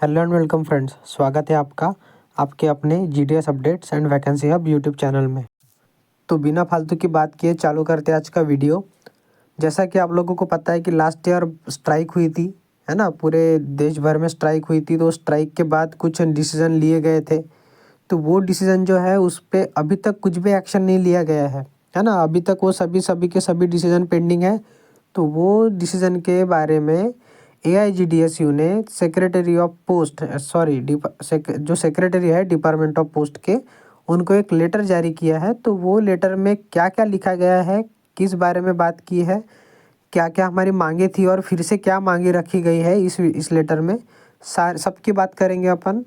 Hello and welcome friends, स्वागत है आपका आपके अपने GDS updates and vacancy hub YouTube channel में। तो बिना फालतू की बात किए चालू करते हैं आज का वीडियो। जैसा कि आप लोगों को पता है कि लास्ट ईयर स्ट्राइक हुई थी, है ना। पूरे देश भर में स्ट्राइक हुई थी। तो स्ट्राइक के बाद कुछ डिसीजन लिए गए थे। तो वो डिसीजन जो है उस पर अभी तक कुछ भी एक्शन नहीं लिया गया है ना। अभी तक वो सभी के सभी डिसीजन पेंडिंग है। तो वो डिसीजन के बारे में AIGDSU ने सेक्रेटरी ऑफ पोस्ट जो सेक्रेटरी है डिपार्टमेंट ऑफ पोस्ट के, उनको एक लेटर जारी किया है। तो वो लेटर में क्या क्या लिखा गया है, किस बारे में बात की है, क्या क्या हमारी मांगे थी और फिर से क्या मांगे रखी गई है इस लेटर में, सबकी बात करेंगे अपन।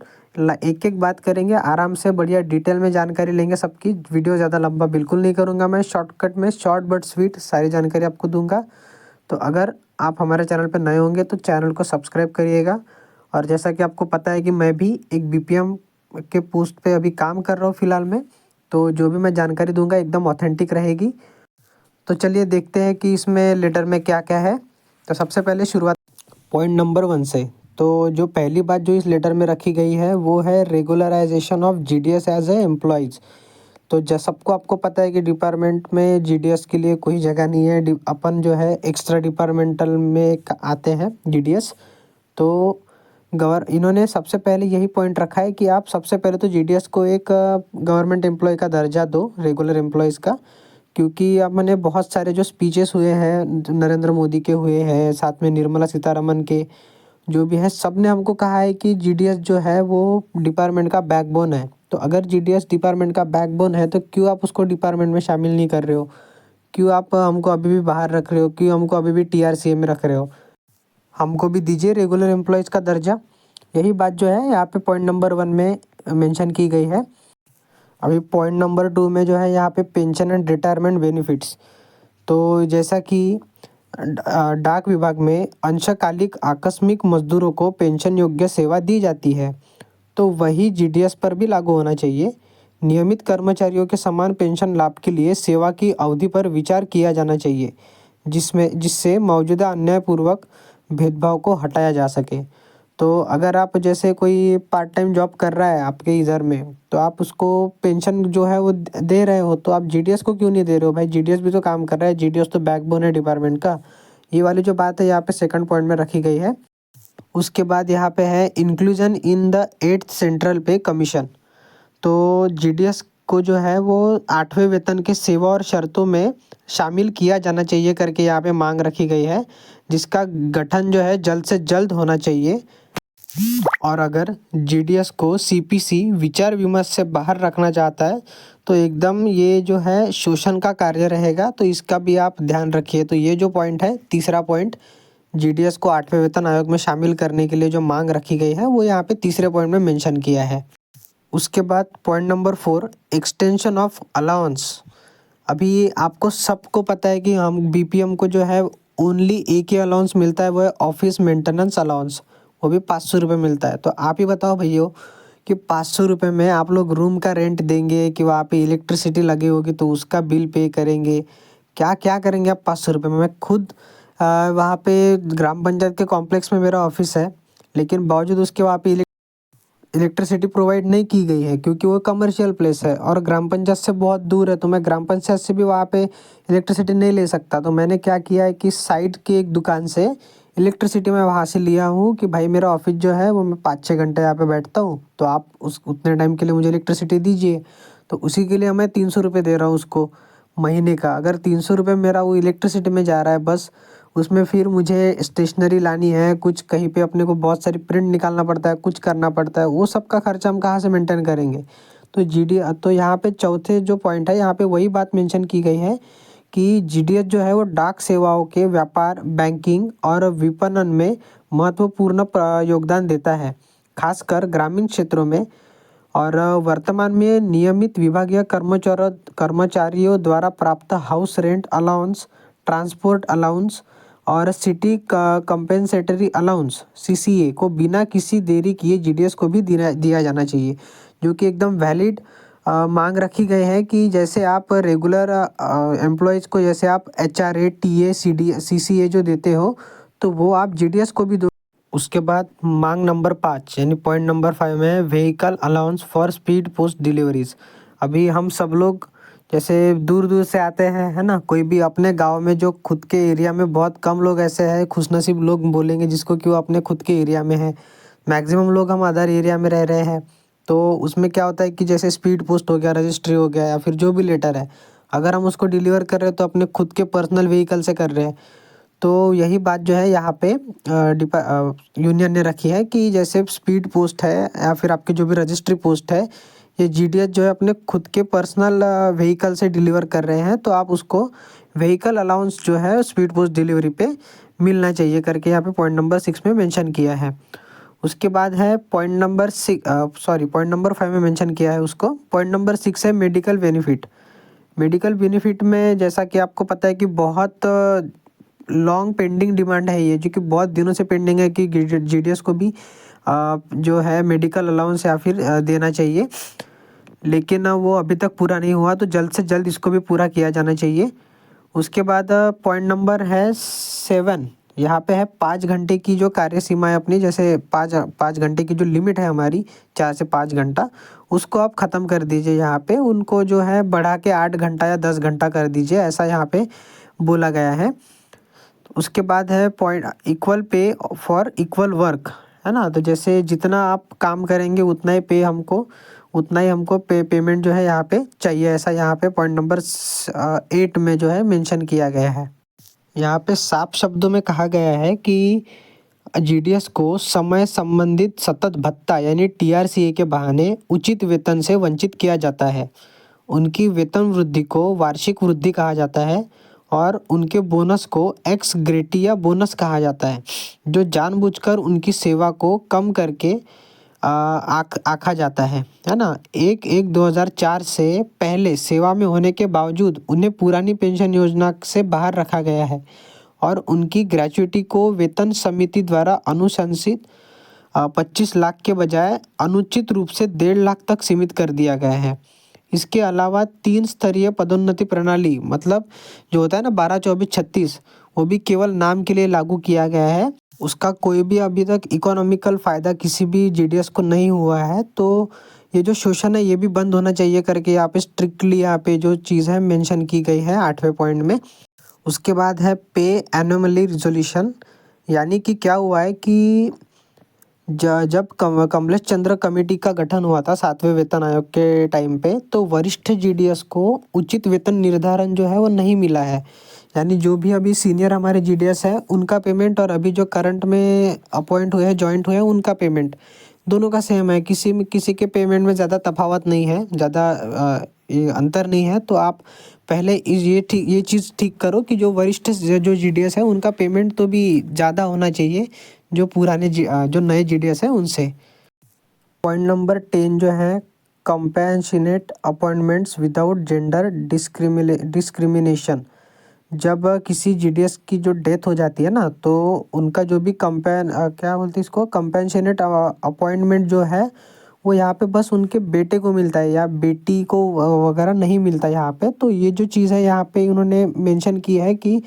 एक एक बात करेंगे, आराम से बढ़िया डिटेल में जानकारी लेंगे सबकी। वीडियो ज़्यादा लंबा बिल्कुल नहीं करूँगा मैं, शॉर्टकट में शॉर्ट बट स्वीट सारी जानकारी आपको दूंगा। तो अगर आप हमारे चैनल पर नए होंगे तो चैनल को सब्सक्राइब करिएगा। और जैसा कि आपको पता है कि मैं भी एक BPM के पोस्ट पे अभी काम कर रहा हूँ फ़िलहाल में। तो जो भी मैं जानकारी दूंगा एकदम ऑथेंटिक रहेगी। तो चलिए देखते हैं कि इसमें लेटर में क्या क्या है। तो सबसे पहले शुरुआत पॉइंट नंबर 1 से। तो जो पहली बात जो इस लेटर में रखी गई है वो है regularisation of GDS as a employees. तो सबको आपको पता है कि डिपार्टमेंट में GDS के लिए कोई जगह नहीं है। अपन जो है एक्स्ट्रा डिपार्टमेंटल में आते हैं GDS। तो इन्होंने सबसे पहले यही पॉइंट रखा है कि आप सबसे पहले तो GDS को एक गवर्नमेंट एम्प्लॉय का दर्जा दो, रेगुलर एम्प्लॉयज़ का। क्योंकि अब मैंने बहुत सारे जो स्पीचेस हुए हैं, नरेंद्र मोदी के हुए हैं, साथ में निर्मला सीतारमन के, जो भी है सब ने हमको कहा है कि GDS जो है वो डिपार्टमेंट का बैकबोन है। तो अगर GDS डिपार्टमेंट का बैकबोन है तो क्यों आप उसको डिपार्टमेंट में शामिल नहीं कर रहे हो, क्यों आप हमको अभी भी बाहर रख रहे हो, क्यों हमको अभी भी TRCA में रख रहे हो। हमको भी दीजिए रेगुलर एम्प्लॉयज़ का दर्जा। यही बात जो है यहाँ पे पॉइंट नंबर 1 में मेंशन की गई है। अभी पॉइंट नंबर 2 में जो है यहाँ पे पेंशन एंड रिटायरमेंट बेनिफिट्स। तो जैसा कि डाक विभाग में अंशकालिक आकस्मिक मजदूरों को पेंशन योग्य सेवा दी जाती है, तो वही GDS पर भी लागू होना चाहिए। नियमित कर्मचारियों के समान पेंशन लाभ के लिए सेवा की अवधि पर विचार किया जाना चाहिए, जिससे मौजूदा अन्यायपूर्वक भेदभाव को हटाया जा सके। तो अगर आप जैसे कोई पार्ट टाइम जॉब कर रहा है आपके इधर में, तो आप उसको पेंशन जो है वो दे रहे हो, तो आप GDS को क्यों नहीं दे रहे हो भाई। GDS भी तो काम कर रहा है, GDS तो बैकबोन है डिपार्टमेंट का। ये वाली जो बात है यहाँ पे सेकंड पॉइंट में रखी गई है। उसके बाद यहाँ पे है inclusion in the 8th central पे कमीशन। तो GDS को जो है वो 8वें वेतन के सेवा और शर्तों में शामिल किया जाना चाहिए करके यहाँ पे मांग रखी गई है, जिसका गठन जो है जल्द से जल्द होना चाहिए। और अगर GDS को CPC विचार विमर्श से बाहर रखना चाहता है तो एकदम ये जो है शोषण का कार्य रहेगा। तो इसका भी आप ध्यान रखिए। तो ये जो पॉइंट है, तीसरा पॉइंट, GDS को 8वें वेतन आयोग में शामिल करने के लिए जो मांग रखी गई है वो यहाँ पे तीसरे पॉइंट में मेंशन किया है। उसके बाद point number 4, extension of allowance. अभी आपको सबको पता है कि हम BPM को जो है ओनली एक ही अलाउंस मिलता है, वो है ऑफिस मेंटेनेंस अलाउंस। वो भी 500 रुपये मिलता है। तो आप ही बताओ भैया कि 500 रुपये में आप लोग रूम का रेंट देंगे कि वहाँ पे इलेक्ट्रिसिटी लगी होगी तो उसका बिल पे करेंगे, क्या क्या करेंगे आप 500 रुपये में। मैं खुद वहाँ पे ग्राम पंचायत के कॉम्प्लेक्स में मेरा ऑफिस है, लेकिन बावजूद उसके वहाँ पे इलेक्ट्रिसिटी प्रोवाइड नहीं की गई है क्योंकि वो कमर्शियल प्लेस है और ग्राम पंचायत से बहुत दूर है। तो मैं ग्राम पंचायत से भी वहाँ पे इलेक्ट्रिसिटी नहीं ले सकता। तो मैंने क्या किया है कि साइड की एक दुकान से इलेक्ट्रिसिटी मैं वहाँ से लिया हूँ कि भाई मेरा ऑफिस जो है वो मैं 5-6 घंटे यहाँ पे बैठता हूँ, तो आप उतने टाइम के लिए मुझे इलेक्ट्रिसिटी दीजिए। तो उसी के लिए मैं 300 रुपये दे रहा हूँ उसको महीने का। अगर 300 रुपये मेरा वो इलेक्ट्रिसिटी में जा रहा है बस, उसमें फिर मुझे स्टेशनरी लानी है, कुछ कहीं पे अपने को बहुत सारी प्रिंट निकालना पड़ता है, कुछ करना पड़ता है, वो सब का खर्चा हम कहाँ से मेंटेन करेंगे। तो यहाँ पे चौथे जो पॉइंट है यहाँ पे वही बात मेंशन की गई है कि GDS जो है वो डाक सेवाओं के व्यापार, बैंकिंग और विपणन में महत्वपूर्ण योगदान देता है, खासकर ग्रामीण क्षेत्रों में। और वर्तमान में नियमित विभागीय कर्मचारियों द्वारा प्राप्त house rent allowance, transport allowance और सिटी कंपेंसेटरी अलाउंस CCA को बिना किसी देरी किए GDS को भी दिया जाना चाहिए, जो कि एकदम वैलिड मांग रखी गई है। कि जैसे आप रेगुलर एम्प्लॉयज़ को जैसे आप HRA, TA, CCA जो देते हो, तो वो आप GDS को भी दो। उसके बाद मांग नंबर 5 यानी पॉइंट नंबर 5 में है vehicle allowance for speed post deliveries. अभी हम सब लोग जैसे दूर दूर से आते हैं, है ना, कोई भी अपने गांव में जो खुद के एरिया में बहुत कम लोग ऐसे हैं खुशनसीब लोग बोलेंगे जिसको कि वो अपने खुद के एरिया में है। मैक्सिमम लोग हम अदर एरिया में रह रहे हैं। तो उसमें क्या होता है कि जैसे स्पीड पोस्ट हो गया, रजिस्ट्री हो गया या फिर जो भी लेटर है, अगर हम उसको डिलीवर कर रहे हैं तो अपने खुद के पर्सनल व्हीकल से कर रहे हैं। तो यही बात जो है यहाँ पे यूनियन ने रखी है कि जैसे स्पीड पोस्ट है या फिर आपके जो भी रजिस्ट्री पोस्ट है, ये जीडीएस जो है अपने खुद के पर्सनल व्हीकल से डिलीवर कर रहे हैं, तो आप उसको व्हीकल अलाउंस जो है स्पीड पोस्ट डिलीवरी पे मिलना चाहिए करके यहाँ पे पॉइंट नंबर 6 में मेंशन किया है। उसके बाद है पॉइंट नंबर 5 में मेंशन किया है उसको। पॉइंट नंबर 6 है मेडिकल बेनिफिट। मेडिकल बेनिफिट में जैसा कि आपको पता है कि बहुत लॉन्ग पेंडिंग डिमांड है ये, जो कि बहुत दिनों से पेंडिंग है कि जीडीएस को भी जो है मेडिकल अलाउंस या फिर देना चाहिए, लेकिन वो अभी तक पूरा नहीं हुआ। तो जल्द से जल्द इसको भी पूरा किया जाना चाहिए। उसके बाद पॉइंट नंबर है 7। यहाँ पे है 5 घंटे की जो कार्य सीमा है अपनी, जैसे पाँच घंटे की जो लिमिट है हमारी 4 से 5 घंटा, उसको आप ख़त्म कर दीजिए। यहाँ पे उनको जो है बढ़ा के 8 घंटा या 10 घंटा कर दीजिए, ऐसा यहाँ पे बोला गया है। उसके बाद है point equal pay for equal work, है ना। तो जैसे जितना आप काम करेंगे उतना ही हमको पेमेंट जो है यहाँ पे चाहिए, ऐसा यहाँ पे पॉइंट नंबर 8 में जो है मेंशन किया गया है। यहाँ पे साफ शब्दों में कहा गया है कि जीडीएस को समय संबंधित सतत भत्ता यानी टीआरसीए के बहाने उचित वेतन से वंचित किया जाता है। उनकी वेतन वृद्धि को वार्षिक वृद्धि कहा जाता है और उनके बोनस को एक्स ग्रेटिया बोनस कहा जाता है, जो जानबूझकर उनकी सेवा को कम करके आखा जाता है ना। 1/1/2004 से पहले सेवा में होने के बावजूद उन्हें पुरानी पेंशन योजना से बाहर रखा गया है और उनकी ग्रेच्युटी को वेतन समिति द्वारा अनुशंसित 25 लाख के बजाय अनुचित रूप से 1.5 लाख तक सीमित कर दिया गया है। इसके अलावा 3 स्तरीय पदोन्नति प्रणाली, मतलब जो होता है ना 12-24-36, वो भी केवल नाम के लिए लागू किया गया है। उसका कोई भी अभी तक इकोनॉमिकल फ़ायदा किसी भी जीडीएस को नहीं हुआ है। तो ये जो शोषण है ये भी बंद होना चाहिए करके यहाँ पे स्ट्रिक्टली यहाँ पे जो चीज़ है मेंशन की गई है 8वें पॉइंट में। उसके बाद है पे एनुअली रिजोल्यूशन, यानी कि क्या हुआ है कि जब कमलेश चंद्र कमेटी का गठन हुआ था 7वें वेतन आयोग के टाइम पे, तो वरिष्ठ जीडीएस को उचित वेतन निर्धारण जो है वो नहीं मिला है। यानी जो भी अभी सीनियर हमारे जीडीएस है उनका पेमेंट और अभी जो करंट में अपॉइंट हुए हैं, जॉइंट हुए हैं, उनका पेमेंट दोनों का सेम है। किसी के पेमेंट में ज़्यादा तफावत नहीं है, ज़्यादा अंतर नहीं है। तो आप पहले ये चीज़ ठीक करो कि जो वरिष्ठ जो जीडीएस है उनका पेमेंट तो भी ज़्यादा होना चाहिए जो जो नए जीडीएस है उनसे। पॉइंट नंबर 10 जो है कंपेंशनेट अपॉइंटमेंट्स विदाउट जेंडर डिस्क्रिमिनेशन। जब किसी जीडीएस की जो डेथ हो जाती है ना, तो उनका जो भी क्या बोलते हैं इसको, कंपेंशनेट अपॉइंटमेंट जो है वो यहाँ पे बस उनके बेटे को मिलता है या बेटी को वगैरह नहीं मिलता यहाँ पे। तो ये जो चीज़ है यहाँ पे उन्होंने मेंशन की है कि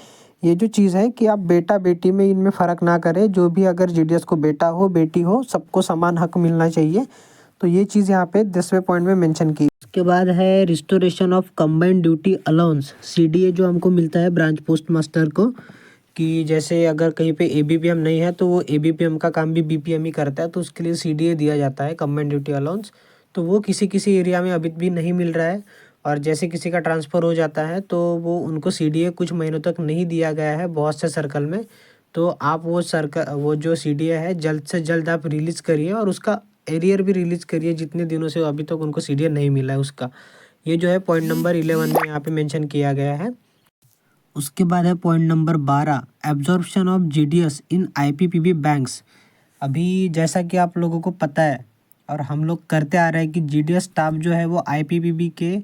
ये जो चीज़ है कि आप बेटा बेटी में इनमें फ़र्क ना करें, जो भी अगर जीडीएस को बेटा हो बेटी हो सबको समान हक मिलना चाहिए। तो ये चीज़ यहाँ पे 10वें पॉइंट में मेंशन की। उसके बाद है restoration of combined duty allowance, CDA, जो हमको मिलता है ब्रांच पोस्ट मास्टर को, कि जैसे अगर कहीं पे एबीपीएम नहीं है तो वो एबीपीएम का काम भी बीपीएम ही करता है, तो उसके लिए सीडीए दिया जाता है, कंबाइंड ड्यूटी अलाउंस। तो वो किसी किसी एरिया में अभी भी नहीं मिल रहा है, और जैसे किसी का ट्रांसफ़र हो जाता है तो वो उनको सीडीए कुछ महीनों तक नहीं दिया गया है बहुत से सर्कल में। तो आप वो जो सीडीए है जल्द से जल्द आप रिलीज़ करिए और उसका एरियर भी रिलीज़ करिए जितने दिनों से अभी तक उनको सीडीए नहीं मिला है उसका। ये जो है पॉइंट नंबर 11 में यहाँ पे मेंशन किया गया है। उसके बाद है point number 12, absorption of GDS in IPPB banks. अभी जैसा कि आप लोगों को पता है और हम लोग करते आ रहे हैं कि जीडीएस स्टाफ जो है वो आईपीपीबी के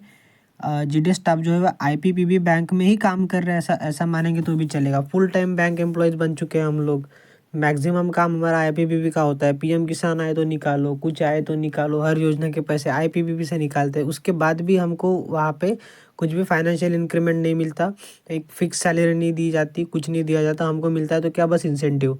जीडीएस स्टाफ जो है वो आईपीपीबी बैंक में ही काम कर रहे हैं, ऐसा ऐसा मानेंगे तो भी चलेगा। फुल टाइम बैंक एम्प्लॉयज़ बन चुके हैं हम लोग। मैक्सिमम काम हमारा आईपीपीबी का होता है। पीएम किसान आए तो निकालो, कुछ आए तो निकालो, हर योजना के पैसे आईपीपीबी से निकालते हैं। उसके बाद भी हमको वहाँ पे कुछ भी फाइनेंशियल इंक्रीमेंट नहीं मिलता, एक फ़िक्स सैलरी नहीं दी जाती, कुछ नहीं दिया जाता, हमको मिलता है तो क्या बस इंसेंटिव।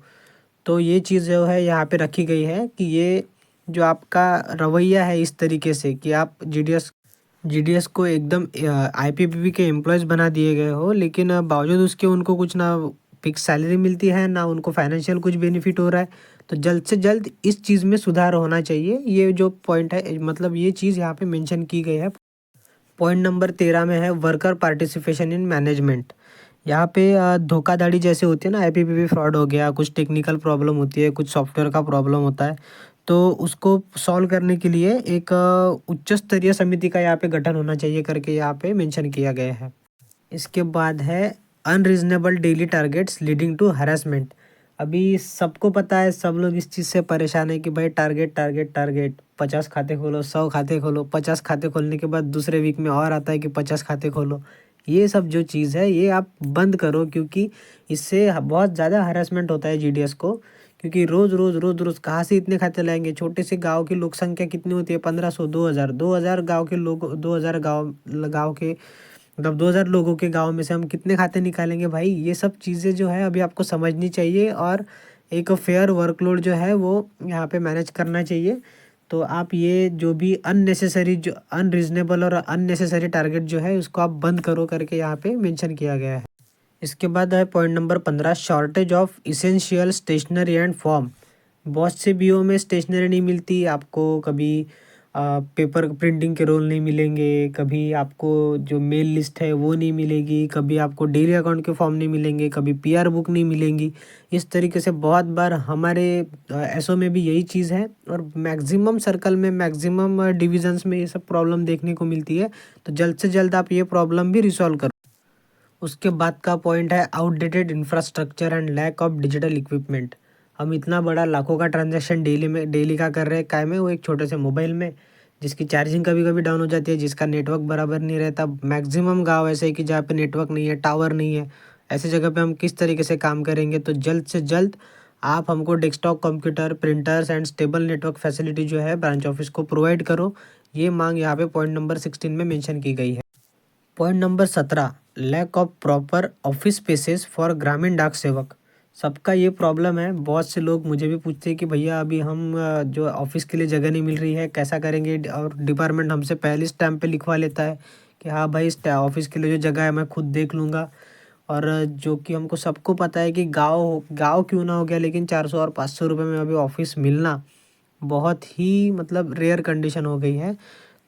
तो ये चीज़ जो है यहाँ पे रखी गई है कि ये जो आपका रवैया है इस तरीके से कि आप जीडीएस को एकदम आईपीपीबी के एम्प्लॉयज़ बना दिए गए हो, लेकिन बावजूद उसके उनको कुछ ना फिक्स सैलरी मिलती है, ना उनको फाइनेंशियल कुछ बेनिफिट हो रहा है। तो जल्द से जल्द इस चीज़ में सुधार होना चाहिए। ये जो पॉइंट है, मतलब ये चीज़ यहाँ पे मेंशन की गई है। पॉइंट नंबर 13 में है वर्कर पार्टिसिपेशन इन मैनेजमेंट। यहाँ पे धोखाधड़ी जैसे होती है ना, आईपीपीबी फ्रॉड हो गया, कुछ टेक्निकल प्रॉब्लम होती है, कुछ सॉफ्टवेयर का प्रॉब्लम होता है, तो उसको सॉल्व करने के लिए एक उच्च स्तरीय समिति का यहाँ पे गठन होना चाहिए करके यहाँ पे मेंशन किया गया है। इसके बाद है unreasonable daily targets leading to harassment. अभी सबको पता है, सब लोग इस चीज़ से परेशान है कि भाई टारगेट टारगेट टारगेट, 50 खाते खोलो, 100 खाते खोलो। 50 खाते खोलने के बाद दूसरे वीक में और आता है कि 50 खाते खोलो। ये सब जो चीज़ है ये आप बंद करो, क्योंकि इससे बहुत ज़्यादा हरासमेंट होता है जीडीएस को। क्योंकि रोज़ रोज़ रोज़ रोज़ कहाँ से इतने खाते लाएंगे? छोटे से गांव की लोक संख्या कितनी होती है? 1500, 2000 गांव के लोग, 2000 गांव के, मतलब 2000 लोगों के गांव में से हम कितने खाते निकालेंगे भाई? ये सब चीज़ें जो है अभी आपको समझनी चाहिए, और एक फेयर वर्कलोड जो है वो यहाँ पे मैनेज करना चाहिए। तो आप ये जो भी अननेसेसरी, जो अनरीजनेबल और अननेसेसरी टारगेट जो है उसको आप बंद करो करके यहाँ पे मेंशन किया गया है। इसके बाद है point number 15, shortage of essential stationery and form. बहुत से बीओ में स्टेशनरी नहीं मिलती आपको, कभी पेपर प्रिंटिंग के रोल नहीं मिलेंगे, कभी आपको जो मेल लिस्ट है वो नहीं मिलेगी, कभी आपको डेली अकाउंट के फॉर्म नहीं मिलेंगे, कभी पीआर बुक नहीं मिलेंगी। इस तरीके से बहुत बार हमारे एसओ में भी यही चीज़ है, और मैक्सिमम सर्कल में, मैक्सिमम डिविजन्स में ये सब प्रॉब्लम देखने को मिलती है। तो जल्द से जल्द आप ये प्रॉब्लम भी रिसॉल्व करो। उसके बाद का पॉइंट है outdated infrastructure and lack of digital equipment. हम इतना बड़ा लाखों का ट्रांजैक्शन डेली का कर रहे हैं, काय में? वो एक छोटे से मोबाइल में, जिसकी चार्जिंग कभी कभी डाउन हो जाती है, जिसका नेटवर्क बराबर नहीं रहता। मैक्सिमम गांव ऐसे है कि जहाँ पे नेटवर्क नहीं है, टावर नहीं है। ऐसी जगह पे हम किस तरीके से काम करेंगे? तो जल्द से जल्द आप हमको desktop computer, printers and stable network facility जो है ब्रांच ऑफिस को प्रोवाइड करो। ये मांग यहाँ पे पॉइंट नंबर 16 में मेंशन की गई है। Point number 17, lack of proper office spaces for Gramin Dak सेवक। सबका ये प्रॉब्लम है। बहुत से लोग मुझे भी पूछते हैं कि भैया अभी हम जो ऑफिस के लिए जगह नहीं मिल रही है, कैसा करेंगे? और डिपार्टमेंट हमसे पहले स्टैम्प पे लिखवा लेता है कि हाँ भाई, इस ऑफिस के लिए जो जगह है मैं खुद देख लूँगा। और जो कि हमको सबको पता है कि गाँव गाँव क्यों ना हो गया, लेकिन 400 और 500 रुपये में अभी ऑफिस मिलना बहुत ही, मतलब रेयर कंडीशन हो गई है।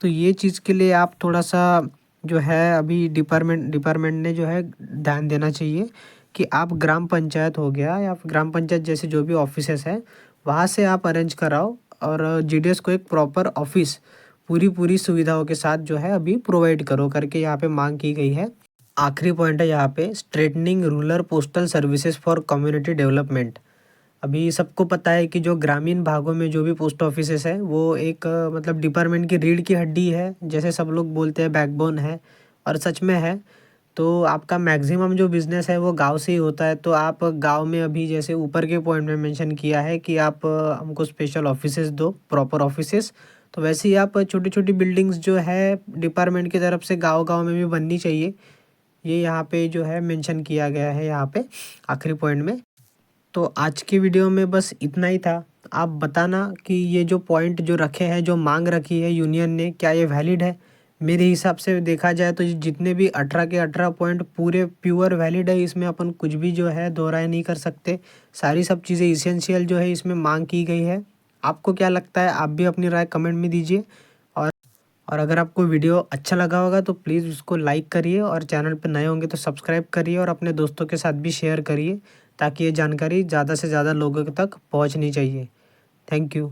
तो ये चीज़ के लिए आप थोड़ा सा जो है अभी डिपार्टमेंट ने जो है ध्यान देना चाहिए कि आप ग्राम पंचायत हो गया या फिर ग्राम पंचायत जैसे जो भी ऑफिसेस है, वहाँ से आप अरेंज कराओ, और जीडीएस को एक प्रॉपर ऑफिस पूरी पूरी सुविधाओं के साथ जो है अभी प्रोवाइड करो करके यहाँ पे मांग की गई है। आखिरी पॉइंट है यहाँ पे, straightening rural postal services for community development. अभी सबको पता है कि जो ग्रामीण भागों में जो भी पोस्ट ऑफिसेस है वो एक मतलब डिपार्टमेंट की रीढ़ की हड्डी है, जैसे सब लोग बोलते हैं बैकबोन है, और सच में है। तो आपका मैक्सिमम जो बिज़नेस है वो गांव से ही होता है। तो आप गांव में अभी जैसे ऊपर के पॉइंट में मेंशन किया है कि आप हमको स्पेशल ऑफिसेस दो, प्रॉपर ऑफिसेस, तो वैसे ही आप छोटी छोटी बिल्डिंग्स जो है डिपार्टमेंट की तरफ से गांव गांव में भी बननी चाहिए। ये यहाँ पे जो है मेंशन किया गया है यहाँ पे आखिरी पॉइंट में। तो आज की वीडियो में बस इतना ही था। आप बताना कि ये जो पॉइंट जो रखे हैं, जो मांग रखी है यूनियन ने, क्या ये वैलिड है? मेरे हिसाब से देखा जाए तो जितने भी 18 के 18 पॉइंट पूरे प्योर वैलिड है। इसमें अपन कुछ भी जो है दो राय नहीं कर सकते। सारी सब चीज़ें इसेंशियल जो है इसमें मांग की गई है। आपको क्या लगता है? आप भी अपनी राय कमेंट में दीजिए। और और अगर आपको वीडियो अच्छा लगा होगा तो प्लीज़ उसको लाइक करिए, और चैनल पर नए होंगे तो सब्सक्राइब करिए, और अपने दोस्तों के साथ भी शेयर करिए, ताकि ये जानकारी ज़्यादा से ज़्यादा लोगों तक पहुंचनी चाहिए। Thank you.